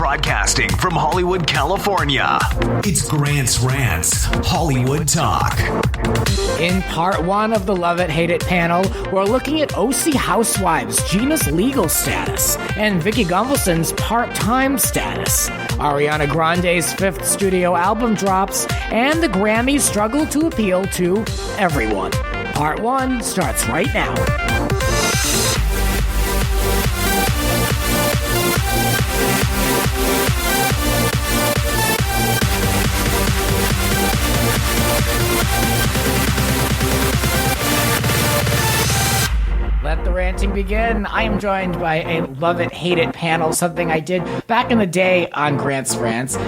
Broadcasting from Hollywood, California, it's Grant's Rants, Hollywood Talk. In part one of the Love It, Hate It panel, we're looking at OC Housewives, Gina's legal status, and Vicki Gunvalson's part-time status. Ariana Grande's fifth studio album drops, and the Grammys struggle to appeal to everyone. Part one starts right now. Let the ranting begin. I am joined by a Love It, Hate It panel, something I did back in the day on Grant's Rants,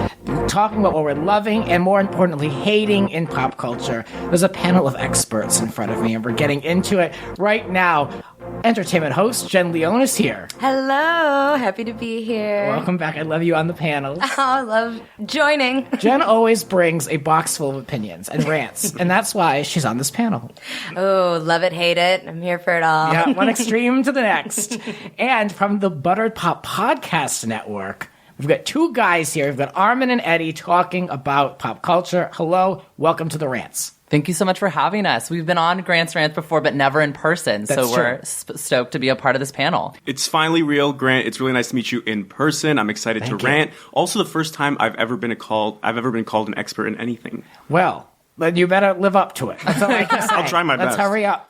talking about what we're loving and, more importantly, hating in pop culture. There's a panel of experts in front of me, and we're getting into it right now. Entertainment host Jen Leone is here. Hello, happy to be here. Welcome back. I love you on the panels. Oh, I love joining. Jen always brings a box full of opinions and rants, and that's why she's on this panel. Oh, love it, hate it. I'm here for it all. Yeah, one extreme to the next. And from the Buttered Pop Podcast Network, we've got two guys here. We've got Armin and Eddie talking about pop culture. Hello, welcome to the Rants. Thank you so much for having us. We've been on Grant's Rants before, but never in person. That's so we're stoked to be a part of this panel. It's finally real, Grant. It's really nice to meet you in person. I'm excited Thank to you. rant. Also, the first time I've ever been called an expert in anything. Well, then you better live up to it. That's all I can say. I'll try my Let's best. hurry up.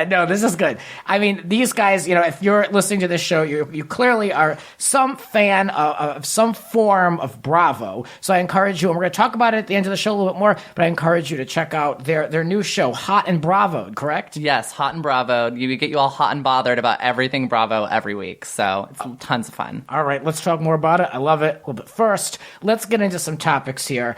No, this is good. I mean, these guys, if you're listening to this show, you clearly are some fan of some form of Bravo. So I encourage you, and we're going to talk about it at the end of the show a little bit more, but I encourage you to check out their new show, Hot and Bravo, correct? Yes, Hot and Bravo. We get you all hot and bothered about everything Bravo every week. So it's tons of fun. All right, let's talk more about it. I love it. Well, but first, let's get into some topics here.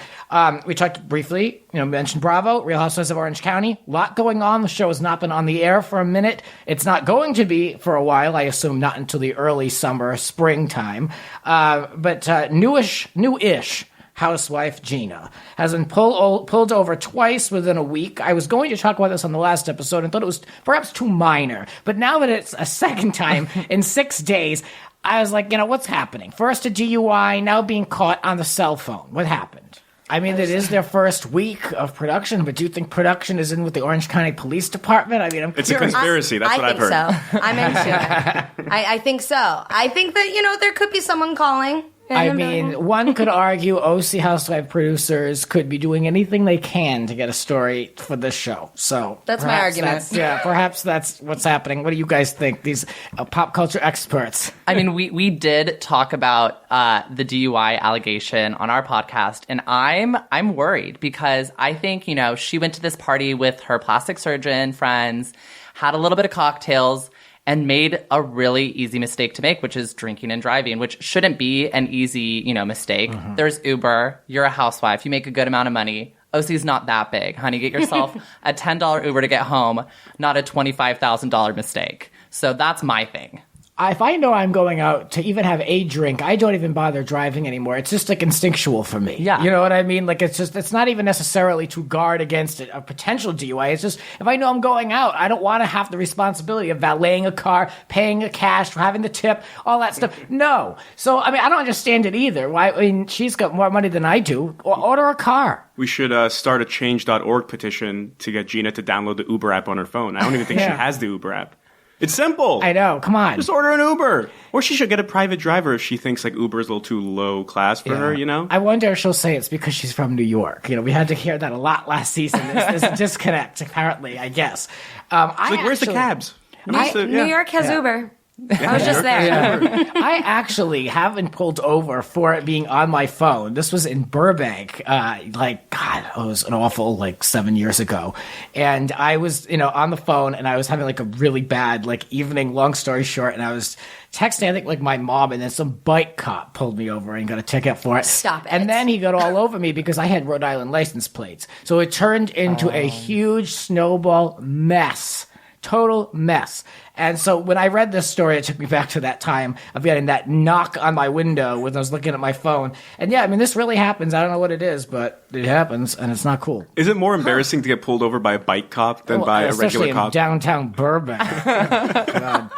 We talked briefly, mentioned Bravo, Real Housewives of Orange County. A lot going on. The show has not been on the air for a minute. It's not going to be for a while. I assume not until the early summer, springtime. But new-ish housewife Gina has been pulled over twice within a week. I was going to talk about this on the last episode and thought it was perhaps too minor. But now that it's a second time in 6 days, I was like, what's happening? First a DUI, now being caught on the cell phone. What happened? I mean, it is their first week of production, but do you think production is in with the Orange County Police Department? I mean, I'm It's a curious. conspiracy. That's what I've heard. I think so. I'm into it. I think so. I think that, there could be someone calling. I mean, one could argue OC Housewife producers could be doing anything they can to get a story for this show. So That's my argument. Perhaps that's what's happening. What do you guys think, these pop culture experts? I mean, we did talk about the DUI allegation on our podcast, and I'm worried because I think, she went to this party with her plastic surgeon friends, had a little bit of cocktails, and made a really easy mistake to make, which is drinking and driving, which shouldn't be an easy, mistake. Mm-hmm. There's Uber. You're a housewife. You make a good amount of money. OC's not that big. Honey, get yourself a $10 Uber to get home, not a $25,000 mistake. So that's my thing. If I know I'm going out to even have a drink, I don't even bother driving anymore. It's just like instinctual for me. Yeah. You know what I mean? Like it's not even necessarily to guard against a potential DUI. It's just if I know I'm going out, I don't want to have the responsibility of valeting a car, paying a cash, having the tip, all that stuff. No. So, I don't understand it either. Why? She's got more money than I do. Order a car. We should start a change.org petition to get Gina to download the Uber app on her phone. I don't even think she has the Uber app. It's simple. I know. Come on. Just order an Uber. Or she should get a private driver if she thinks Uber is a little too low class for her, I wonder if she'll say it's because she's from New York. We had to hear that a lot last season. There's a disconnect, apparently, I guess. Where's the cabs? New York has Uber. I was just there. Yeah. I actually have been pulled over for it being on my phone. This was in Burbank, it was an awful 7 years ago. And I was, on the phone and I was having a really bad evening, long story short, and I was texting, I think my mom, and then some bike cop pulled me over and got a ticket for it. Stop it. And then he got all over me because I had Rhode Island license plates. So it turned into a huge snowball mess. Total mess. And so when I read this story, it took me back to that time of getting that knock on my window when I was looking at my phone. And this really happens. I don't know what it is, but it happens, and it's not cool. Is it more embarrassing to get pulled over by a bike cop than by a regular especially cop? in downtown Burbank. God.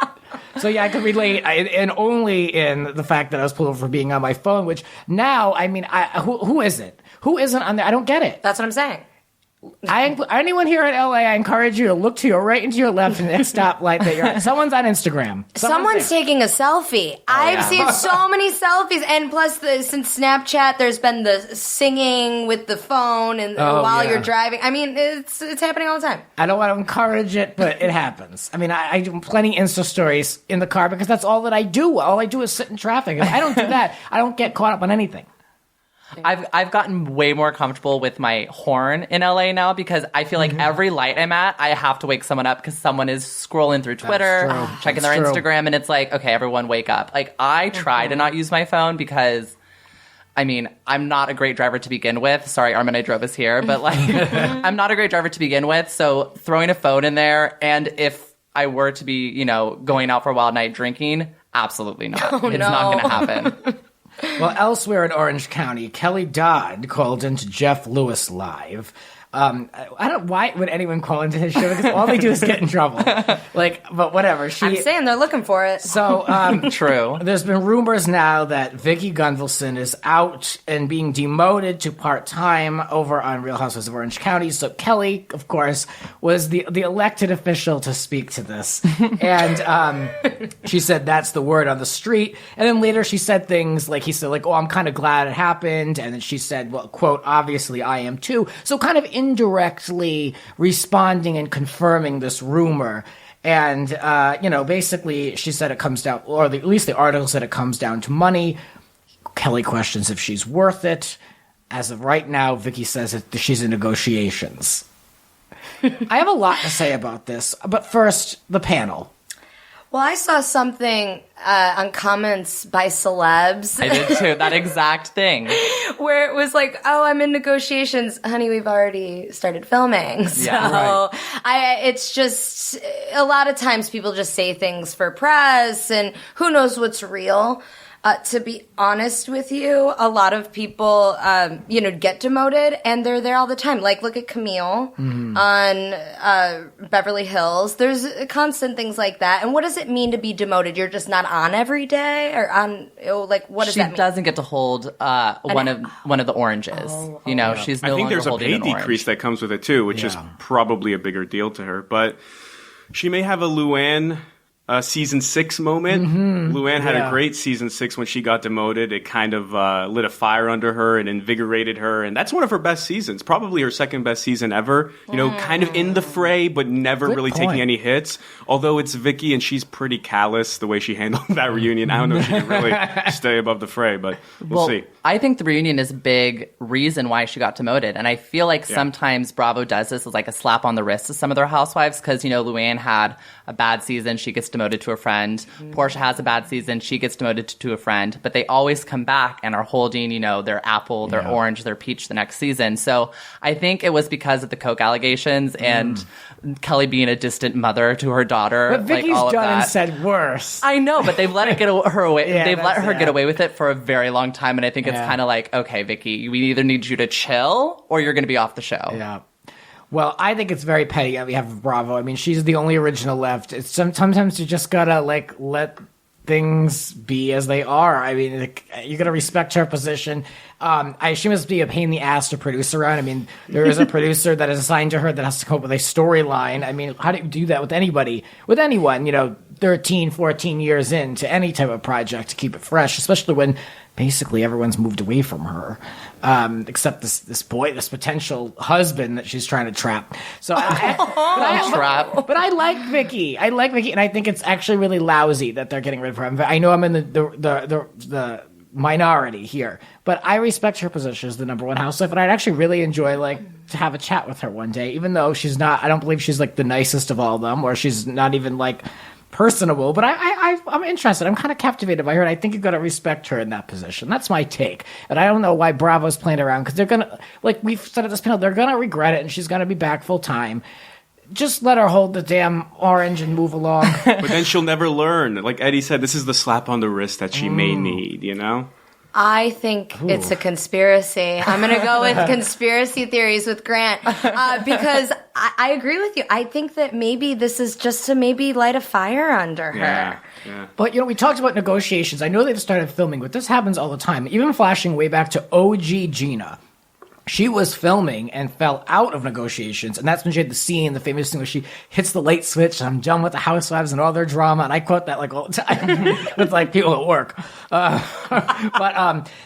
So yeah, I could relate, and only in the fact that I was pulled over for being on my phone. Which now, I mean, who is it? Who isn't on there? I don't get it. That's what I'm saying. Anyone here in LA, I encourage you to look to your right and to your left in the next stoplight that you're at. Someone's on Instagram. Someone's taking a selfie. I've seen so many selfies, and plus, since Snapchat, there's been the singing with the phone and while you're driving. I mean, it's happening all the time. I don't want to encourage it, but it happens. I mean, I do plenty Insta stories in the car because that's all that I do. All I do is sit in traffic. If I don't do that, I don't get caught up on anything. I've gotten way more comfortable with my horn in LA now because I feel like every light I'm at, I have to wake someone up because someone is scrolling through Twitter, checking their Instagram, and it's like, okay, everyone wake up. Like, I try to not use my phone because, I mean, I'm not a great driver to begin with. Sorry, Armin, I drove us here, but like, I'm not a great driver to begin with, so throwing a phone in there, and if I were to be, you know, going out for a wild night drinking, absolutely not. It's not going to happen. Well, elsewhere in Orange County, Kelly Dodd called into Jeff Lewis Live. I don't know why would anyone call into his show because all they do is get in trouble. Like, but whatever. I'm saying they're looking for it. So True. There's been rumors now that Vicki Gunvalson is out and being demoted to part-time over on Real Housewives of Orange County. So Kelly, of course, was the elected official to speak to this. And she said that's the word on the street. And then later she said things like, he said, like, oh, I'm kind of glad it happened. And then she said, well, quote, obviously I am too. So kind of indirectly responding and confirming this rumor. And, basically she said it comes down, or at least the article said it comes down to money. Kelly questions if she's worth it. As of right now, Vicki says that she's in negotiations. I have a lot to say about this, but first, the panel. Well, I saw something on comments by celebs. I did too, that exact thing. Where it was like, oh, I'm in negotiations. Honey, we've already started filming. So it's just, a lot of times people just say things for press and who knows what's real. To be honest with you, a lot of people, get demoted and they're there all the time. Like, look at Camille on Beverly Hills. There's constant things like that. And what does it mean to be demoted? You're just not on every day, or on, what does that mean? She doesn't get to hold one of the oranges. She's no I think longer there's a holding pay an decrease orange. that comes with it too, which is probably a bigger deal to her. But she may have a Luann season 6 moment. Luann had a great season 6 when she got demoted. It kind of lit a fire under her and invigorated her. And that's one of her best seasons, probably her second best season ever. Kind of in the fray, but never really taking any hits. Although it's Vicki and she's pretty callous the way she handled that reunion. I don't know if she can really stay above the fray, but we'll see. I think the reunion is a big reason why she got demoted. And I feel like sometimes Bravo does this as like a slap on the wrist to some of their housewives because, Luann had a bad season. She gets demoted to a friend. Portia has a bad season. She gets demoted to a friend. But they always come back and are holding, their apple, their orange, their peach the next season. So I think it was because of the coke allegations and Kelly being a distant mother to her daughter. But Vicki's all of done that. and said worse. I know, but they've let it get her away. They've let her get it. away with it for a very long time. And I think it's kind of like, okay, Vicki, we either need you to chill or you're going to be off the show. Yeah. Well, I think it's very petty on behalf of Bravo. I mean, she's the only original left. It's sometimes you just gotta let things be as they are. I mean, you gotta respect her position. She must be a pain in the ass to produce around. I mean, there is a producer that is assigned to her that has to come up with a storyline. I mean, how do you do that with anybody? With anyone, 13, 14 years into any type of project to keep it fresh, especially when basically everyone's moved away from her, except this potential husband that she's trying to trap. So, but I like Vicki. And I think it's actually really lousy that they're getting rid of her. I know I'm in the minority here, but I respect her position as the number one housewife, and I'd actually really enjoy to have a chat with her one day, even though she's not. I don't believe she's the nicest of all of them, or she's not even personable, but I'm interested. I'm kind of captivated by her, and I think you've got to respect her in that position. That's my take. And I don't know why Bravo's playing around, because they're going to, like we've said at this panel, they're going to regret it, and she's going to be back full time. Just let her hold the damn orange and move along. But then she'll never learn. Like Eddie said, this is the slap on the wrist that she may need, I think it's a conspiracy. I'm going to go with conspiracy theories with Grant because I agree with you. I think that maybe this is just to maybe light a fire under her. Yeah. But, we talked about negotiations. I know they've started filming, but this happens all the time. Even flashing way back to OG Gina. She was filming and fell out of negotiations, and that's when she had the famous scene where she hits the late switch, and I'm done with the Housewives and all their drama, and I quote that all the time with people at work.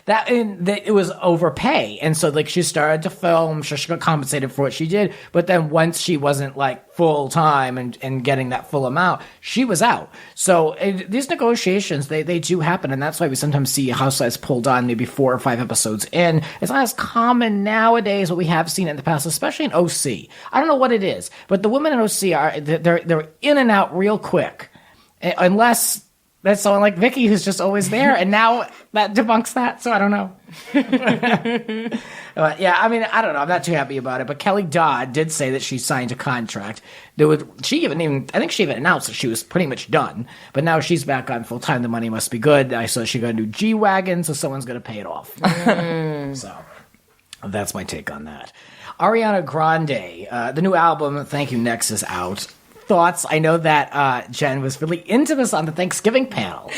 It was overpay, and so she started to film. Sure, she got compensated for what she did, but then once she wasn't full time and getting that full amount, she was out. So these negotiations, they do happen, and that's why we sometimes see Housewives pulled on maybe 4 or 5 episodes in. It's not as common nowadays, what we have seen in the past, especially in OC. I don't know what it is, but the women in OC they're in and out real quick, unless that's someone like Vicki who's just always there, and now that debunks that. So I don't know. I don't know. I'm not too happy about it. But Kelly Dodd did say that she signed a contract. I think she even announced that she was pretty much done. But now she's back on full time. The money must be good. I saw she got a new G-Wagon, so someone's going to pay it off. So that's my take on that. Ariana Grande, the new album, Thank You Next, is out. Thoughts? I know that Jen was really into this on the Thanksgiving panel.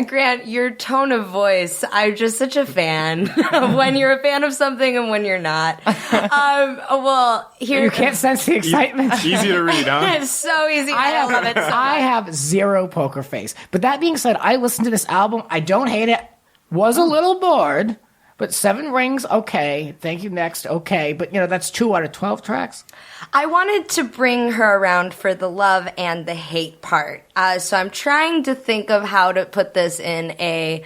Grant, your tone of voice, I'm just such a fan of when you're a fan of something and when you're not. You can't sense the excitement. Easy to read, huh? It's so easy. I love it so much. I have zero poker face. But that being said, I listened to this album. I don't hate it. Was a little bored. But 7 Rings, okay. Thank You Next, okay. But, that's 2 out of 12 tracks. I wanted to bring her around for the love and the hate part. So I'm trying to think of how to put this in a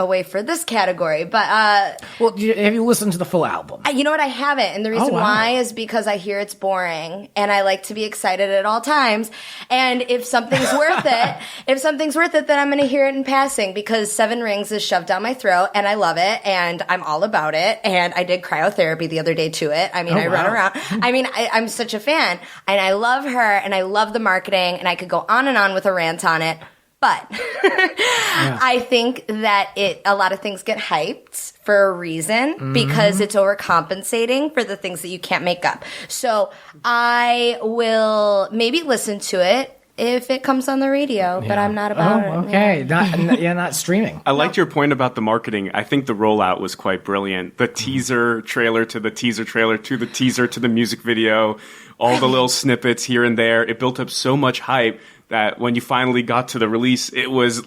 way for this category. But have you listened to the full album? You know what? I haven't, and the reason why is because I hear it's boring, and I like to be excited at all times. And if something's worth it, then I'm going to hear it in passing, because 7 Rings is shoved down my throat, and I love it, and I'm all about it. And I did cryotherapy the other day to it. I mean, run around. I mean, I'm such a fan, and I love her, and I love the marketing, and I could go on and on with a rant on it. But I think that a lot of things get hyped for a reason, because it's overcompensating for the things that you can't make up. So I will maybe listen to it if it comes on the radio, but I'm not about it. Okay. Not streaming. I liked your point about the marketing. I think the rollout was quite brilliant. The teaser trailer to the teaser trailer to the teaser to the music video, all the little snippets here and there. It built up so much hype that when you finally got to the release, it was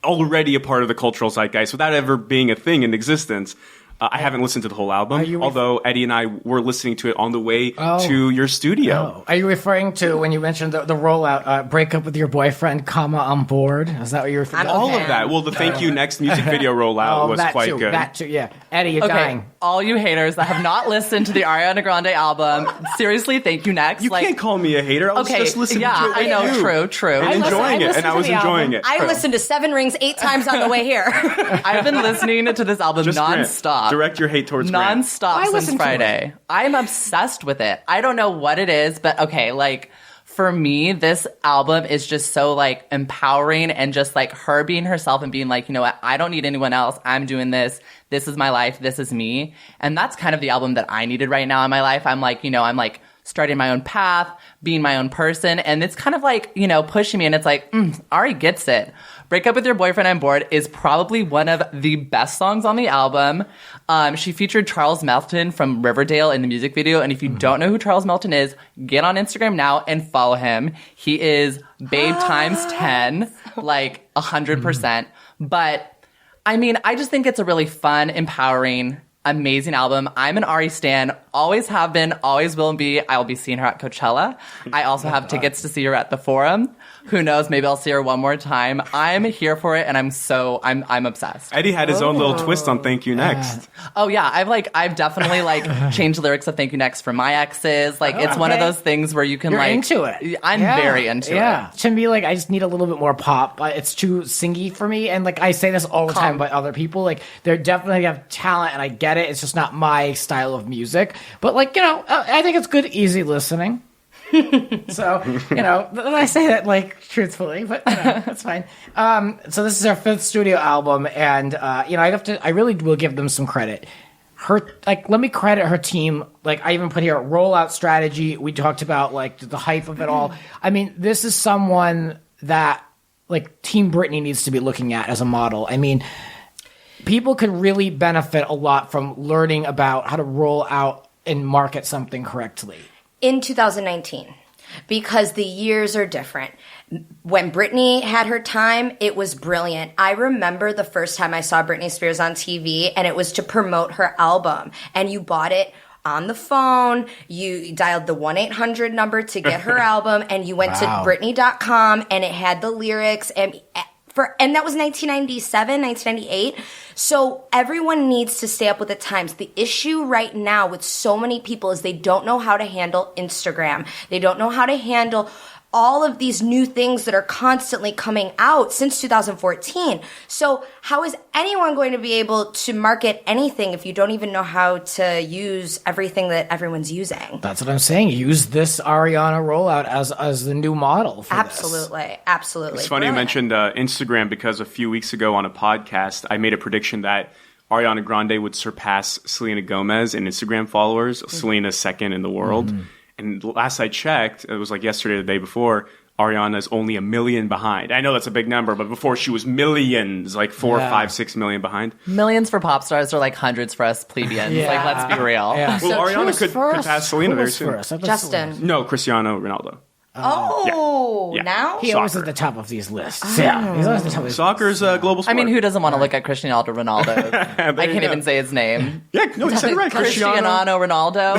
already a part of the cultural zeitgeist without ever being a thing in existence. I haven't listened to the whole album, although Eddie and I were listening to it on the way to your studio. Oh. Are you referring to when you mentioned the rollout, break up with your boyfriend, on board? Is that what you were referring to? All of that. Well, the Thank You Next music video rollout was quite good. That too, yeah. Eddie, you're dying. All you haters that have not listened to the Ariana Grande album, seriously, Thank You Next. You can't call me a hater. I was just listening to it. I know, true. And enjoying it, and I was enjoying it. I listened to 7 Rings 8 times on the way here. I've been listening to this album nonstop. Direct your hate towards Grant. Nonstop since Friday. I'm obsessed with it. I don't know what it is, but for me, this album is just so empowering, and just her being herself and being you know what, I don't need anyone else. I'm doing this. This is my life. This is me. And that's kind of the album that I needed right now in my life. I'm I'm starting my own path, being my own person. And it's kind of pushing me. And it's Ari gets it. Break Up With Your Boyfriend, I'm Bored is probably one of the best songs on the album. She featured Charles Melton from Riverdale in the music video. And if you don't know who Charles Melton is, get on Instagram now and follow him. He is babe times 10, 100%. But I mean, I just think it's a really fun, empowering, amazing album. I'm an Ari stan. Always have been, always will be. I will be seeing her at Coachella. I also have tickets to see her at the Forum. Who knows? Maybe I'll see her one more time. I'm here for it, and I'm obsessed. Eddie had his own little twist on Thank You Next. Oh yeah, I've definitely changed the lyrics of Thank You Next for my exes. It's one of those things where you can You're into it. I'm very into it. Yeah, to me, I just need a little bit more pop. It's too singy for me, and I say this all the time about other people. They definitely have talent, and I get it. It's just not my style of music. But I think it's good, easy listening. So, I say that truthfully, but that's fine. So this is our 5th studio album, and I really will give them some credit. let me credit her team. Like, I even put here rollout strategy. We talked about like the hype of it all. I mean, this is someone that like Team Britney needs to be looking at as a model. I mean, people could really benefit a lot from learning about how to roll out and market something correctly. In 2019, because the years are different. When Britney had her time, it was brilliant. I remember the first time I saw Britney Spears on TV, and it was to promote her album. And you bought it on the phone, you dialed the 1-800 number to get her album, and you went to Britney.com, and it had the lyrics, and that was 1997, 1998. So everyone needs to stay up with the times. The issue right now with so many people is they don't know how to handle Instagram. They don't know how to handle all of these new things that are constantly coming out since 2014. So how is anyone going to be able to market anything if you don't even know how to use everything that everyone's using? That's what I'm saying. Use this Ariana rollout as the new model for Absolutely. this. Absolutely. It's funny you mentioned Instagram, because a few weeks ago on a podcast, I made a prediction that Ariana Grande would surpass Selena Gomez in Instagram followers. Selena's second in the world. And last I checked, it was like yesterday or the day before, Ariana's only 1 million behind. I know that's a big number, but before she was millions, like 4, 5, 6 million behind. Millions for pop stars are like hundreds for us plebeians. Like, let's be real. Yeah. Well, Ariana could pass Selena very soon. Justin. No, Cristiano Ronaldo. Yeah. Now? He always at the top of these lists. Yeah, he's always at the top of these Soccer's a global sport. I mean, who doesn't want to look at Cristiano Ronaldo? I can't even say his name. Yeah, no, you said it right. Cristiano Ronaldo.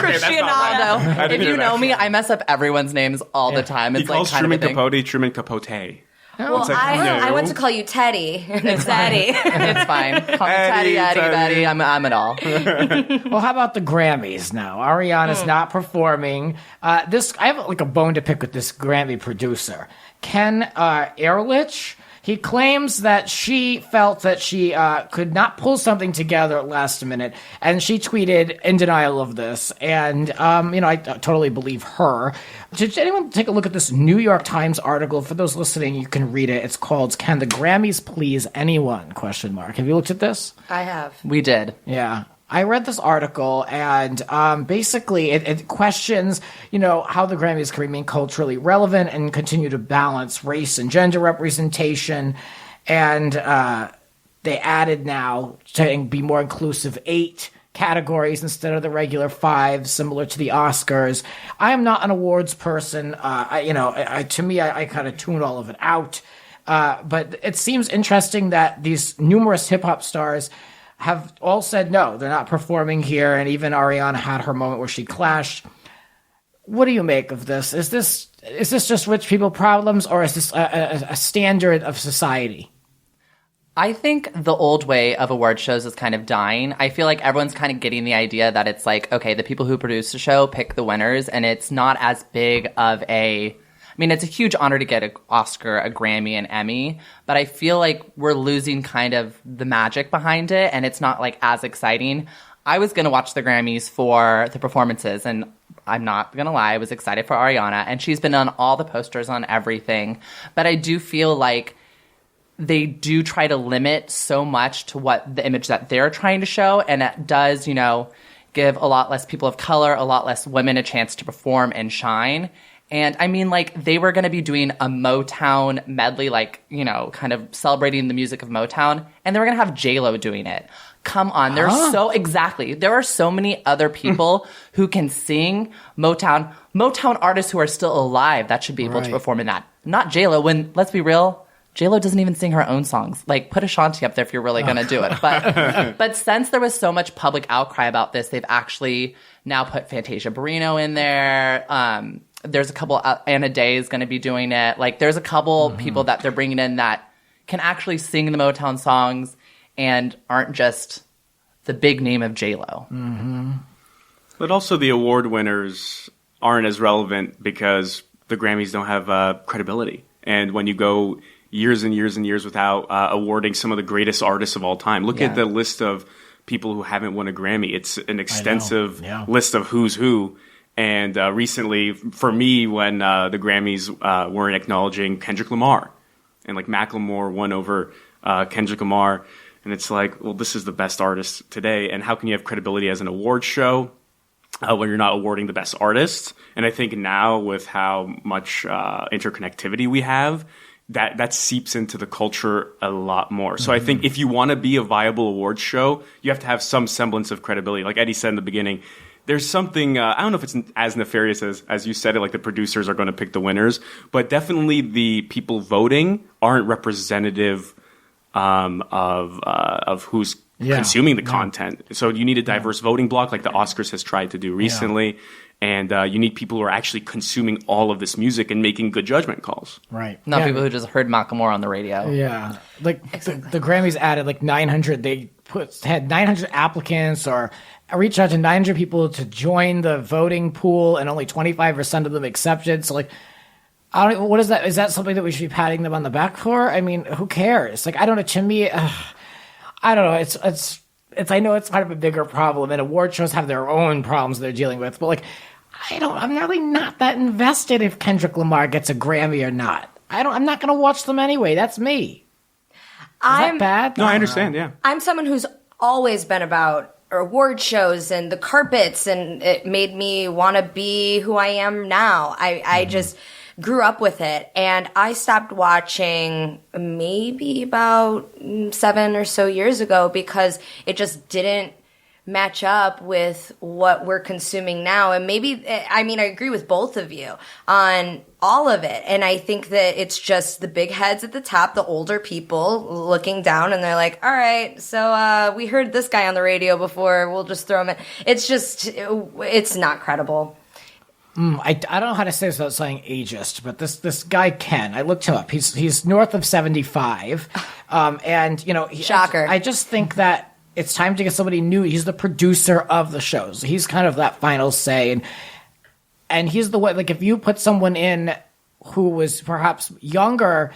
Cristiano. If you know me, I mess up everyone's names all the time. It's He calls like kind Truman of a thing. Capote Truman Capote. Well, I went to call you Teddy. It's Teddy. It's fine. Call me Teddy, Eddie. I'm it all. Well, how about the Grammys now? Ariana's not performing. I have like a bone to pick with this Grammy producer, Ken Ehrlich. He claims that she felt that she could not pull something together at last minute, and she tweeted in denial of this. And I totally believe her. Did anyone take a look at this New York Times article? For those listening, you can read it. It's called "Can the Grammys Please Anyone?" ? Have you looked at this? I have. We did. Yeah. I read this article, and basically it questions, how the Grammys can remain culturally relevant and continue to balance race and gender representation. And they added now to be more inclusive 8 categories instead of the regular 5, similar to the Oscars. I am not an awards person. To me, I kind of tune all of it out. But it seems interesting that these numerous hip-hop stars have all said no, they're not performing here, and even Ariana had her moment where she clashed. What do you make of this? Is this just rich people problems, or is this a standard of society? I think the old way of award shows is kind of dying. I feel like everyone's kind of getting the idea that it's like, okay, the people who produce the show pick the winners, and it's not as big of it's a huge honor to get an Oscar, a Grammy, an Emmy, but I feel like we're losing kind of the magic behind it, and it's not like as exciting. I was going to watch the Grammys for the performances, and I'm not going to lie, I was excited for Ariana, and she's been on all the posters on everything, but I do feel like they do try to limit so much to what the image that they're trying to show, and it does, give a lot less people of color, a lot less women a chance to perform and shine. And I mean, they were going to be doing a Motown medley, kind of celebrating the music of Motown, and they were going to have J-Lo doing it. Come on. There are so many other people who can sing Motown artists who are still alive that should be able to perform in that. Not J-Lo, when, let's be real, J-Lo doesn't even sing her own songs. Put Ashanti up there if you're really going to do it. But since there was so much public outcry about this, they've actually now put Fantasia Barrino in there. There's a couple, Anna Day is going to be doing it. There's a couple people that they're bringing in that can actually sing the Motown songs and aren't just the big name of J-Lo. But also the award winners aren't as relevant because the Grammys don't have credibility. And when you go years and years and years without awarding some of the greatest artists of all time, look at the list of people who haven't won a Grammy. It's an extensive list of who's who. And recently, for me, when the Grammys weren't acknowledging Kendrick Lamar, and Macklemore won over Kendrick Lamar, And it's like, well, this is the best artist today. And how can you have credibility as an award show when you're not awarding the best artist? And I think now with how much interconnectivity we have, that seeps into the culture a lot more. So I think if you want to be a viable awards show, you have to have some semblance of credibility. Like Eddie said in the beginning, there's something, I don't know if it's as nefarious as you said it, like the producers are going to pick the winners, but definitely the people voting aren't representative of who's consuming the content. So you need a diverse voting block like the Oscars has tried to do recently. And you need people who are actually consuming all of this music and making good judgment calls. Right. Not people who just heard Macklemore on the radio. Yeah. Like the Grammys added like 900. They had 900 applicants or reached out to 900 people to join the voting pool, and only 25% of them accepted. So like, what is that? Is that something that we should be patting them on the back for? I mean, who cares? Like, I don't know. To me, I don't know. It's. I know it's kind of a bigger problem, and award shows have their own problems they're dealing with. But like, I'm really not that invested if Kendrick Lamar gets a Grammy or not. I'm not going to watch them anyway. That's me. Is that bad? No, I understand. Yeah, I'm someone who's always been about award shows and the carpets, and it made me want to be who I am now. I just grew up with it, and I stopped watching maybe about 7 or so years ago because it just didn't match up with what we're consuming now. And maybe, I agree with both of you on all of it. And I think that it's just the big heads at the top, the older people looking down, and they're like, all right, so we heard this guy on the radio before, we'll just throw him in. It's just, it's not credible. I don't know how to say this without saying ageist, but this guy Ken, I looked him up. He's north of 75, and shocker. I just think that it's time to get somebody new. He's the producer of the shows. He's kind of that final say, and he's the one. Like if you put someone in who was perhaps younger,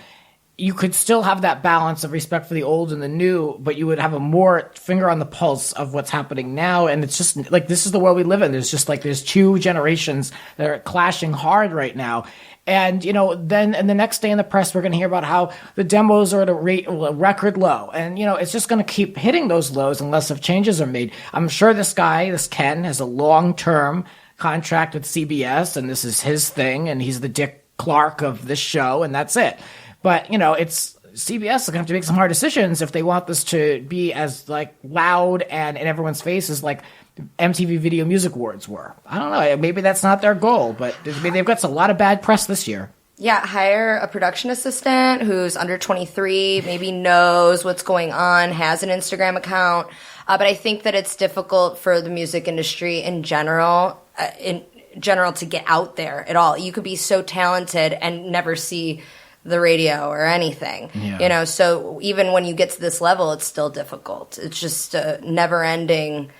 you could still have that balance of respect for the old and the new, but you would have a more finger on the pulse of what's happening now. And it's just like, this is the world we live in. There's two generations that are clashing hard right now. And, then the next day in the press, we're going to hear about how the demos are at a record low. And, it's just going to keep hitting those lows unless if changes are made. I'm sure this Ken, has a long-term contract with CBS, and this is his thing, and he's the Dick Clark of this show, and that's it. But, it's CBS is going to have to make some hard decisions if they want this to be as, like, loud and in everyone's faces like MTV Video Music Awards were. I don't know. Maybe that's not their goal, but they've got a lot of bad press this year. Yeah, hire a production assistant who's under 23, maybe knows what's going on, has an Instagram account. But I think that it's difficult for the music industry in general to get out there at all. You could be so talented and never see the radio or anything, so even when you get to this level, it's still difficult. It's just a never-ending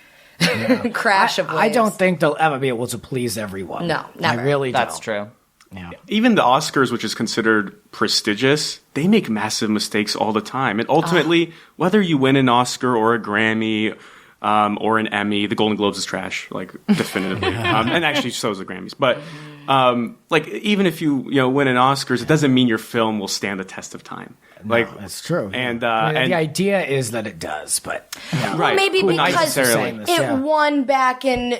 crash of waves. I don't think they'll ever be able to please everyone. No, never. I really don't. That's true. Yeah. Even the Oscars, which is considered prestigious, they make massive mistakes all the time. And ultimately, whether you win an Oscar or a Grammy or an Emmy, the Golden Globes is trash, like definitively. And actually, so is the Grammys. But even if you win an Oscars, it doesn't mean your film will stand the test of time. No, that's true. And, the idea is that it does, but right. Well, maybe because it won back in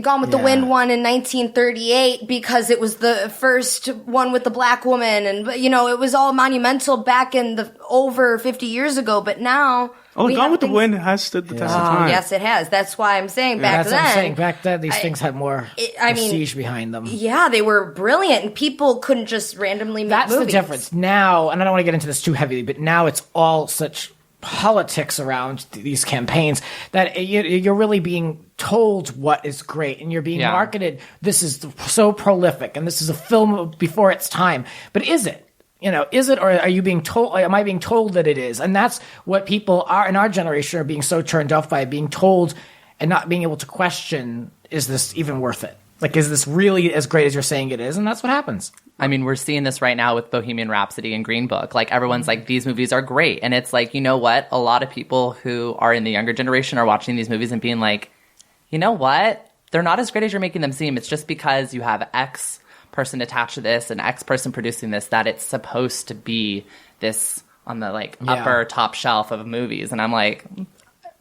Gone with the Wind won in 1938 because it was the first one with the black woman, and it was all monumental back in over 50 years ago. But now, Gone with the Wind has stood the test of time. Yes, it has. That's why I'm saying that's what I'm saying. Back then, these things had more prestige behind them. Yeah, they were brilliant, and people couldn't just randomly make That's movies. The difference now, and I don't want to get into this too heavily, but now it's all such politics around these campaigns that you're really being told what is great, and you're being marketed. This is so prolific, and this is a film before its time. But is it? Is it, or are you being told? Am I being told that it is? And that's what people are in our generation are being so turned off by, being told and not being able to question: is this even worth it? Like, is this really as great as you're saying it is? And that's what happens. I mean, we're seeing this right now with Bohemian Rhapsody and Green Book. Like, everyone's like, these movies are great. And it's like, you know what? A lot of people who are in the younger generation are watching these movies and being like, you know what? They're not as great as you're making them seem. It's just because you have X person attached to this and X person producing this that it's supposed to be this on the like upper top shelf of movies, and I'm like,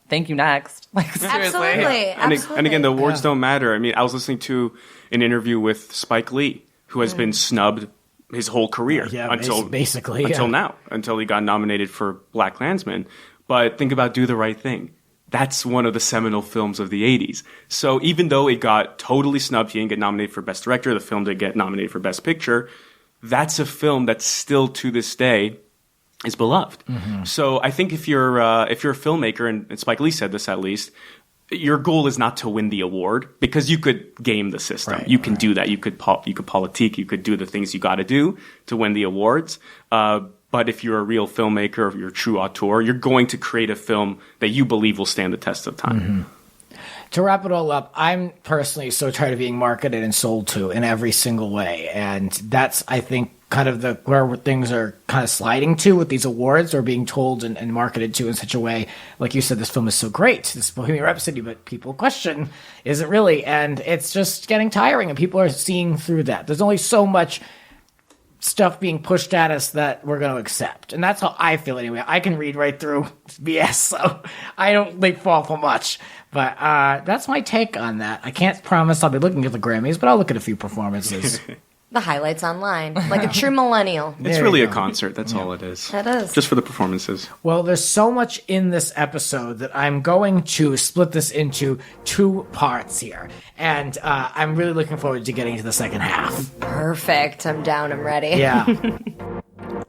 thank you, next. Like seriously. Absolutely. And again, the awards don't matter. I mean, I was listening to an interview with Spike Lee, who has been snubbed his whole career until now, until he got nominated for BlacKkKlansman. But think about Do the Right Thing. That's one of the seminal films of the 80s. So even though it got totally snubbed, he didn't get nominated for Best Director, the film did get nominated for Best Picture, that's a film that still to this day is beloved. Mm-hmm. So I think if you're a filmmaker, and Spike Lee said this at least, your goal is not to win the award, because you could game the system. You can do that. You could politique. You could do the things you got to do to win the awards. But if you're a real filmmaker, or you're a true auteur, you're going to create a film that you believe will stand the test of time. Mm-hmm. To wrap it all up, I'm personally so tired of being marketed and sold to in every single way. And that's, I think, kind of where things are kind of sliding to with these awards, or being told and marketed to in such a way. Like you said, this film is so great, this Bohemian Rhapsody, but people question, is it really? And it's just getting tiring, and people are seeing through that. There's only so much stuff being pushed at us that we're going to accept. And that's how I feel anyway. I can read right through BS, so I don't fall for much. But that's my take on that. I can't promise I'll be looking at the Grammys, but I'll look at a few performances. The highlights online, like a true millennial. It's really a concert. That's all it is. It is. Just for the performances. Well, there's so much in this episode that I'm going to split this into 2 parts here. And I'm really looking forward to getting to the second half. Perfect. I'm down. I'm ready. Yeah.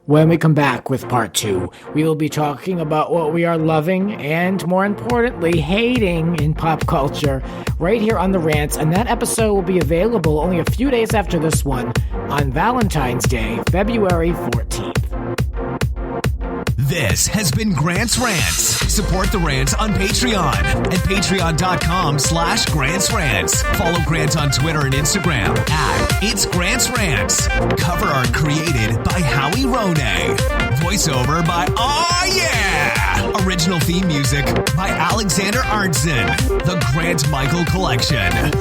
When we come back with part 2, we will be talking about what we are loving and, more importantly, hating in pop culture right here on The Rants. And that episode will be available only a few days after this one on Valentine's Day, February 14th. This has been Grant's Rants. Support the Rants on Patreon at patreon.com/Grant's Rants. Follow Grant on Twitter and Instagram at It's Grant's Rants. Cover art created by Howie Rone. Voiceover by Aw Yeah! Original theme music by Alexander Arntzen. The Grant Michael Collection.